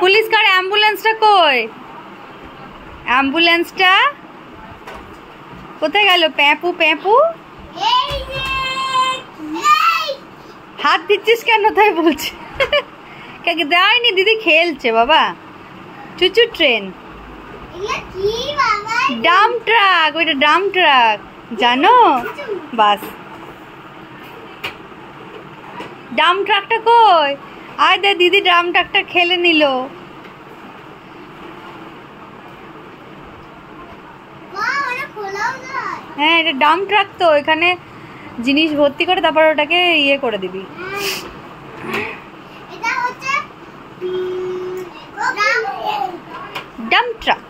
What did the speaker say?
Police কার অ্যাম্বুলেন্সটা কই? অ্যাম্বুলেন্সটা কোথায় গেল? প্যাপু প্যাপু হাত দিচ্ছিস কেন? তাই বলছে কাকে দেয়নি দিদি, খেলছে বাবা। চুচু ট্রেন, ডাম ট্রাক, ওইটা ডাম ট্রাক জানো? বাস ডাম ট্রাকটা কই? আয় দে দিদি, ডাম ট্রাকটা খেলে নিল। হ্যাঁ এটা ডাম ট্রাক, তো এখানে জিনিস ভর্তি করে তারপর ওটাকে ইয়ে করে দিবি। Dump truck.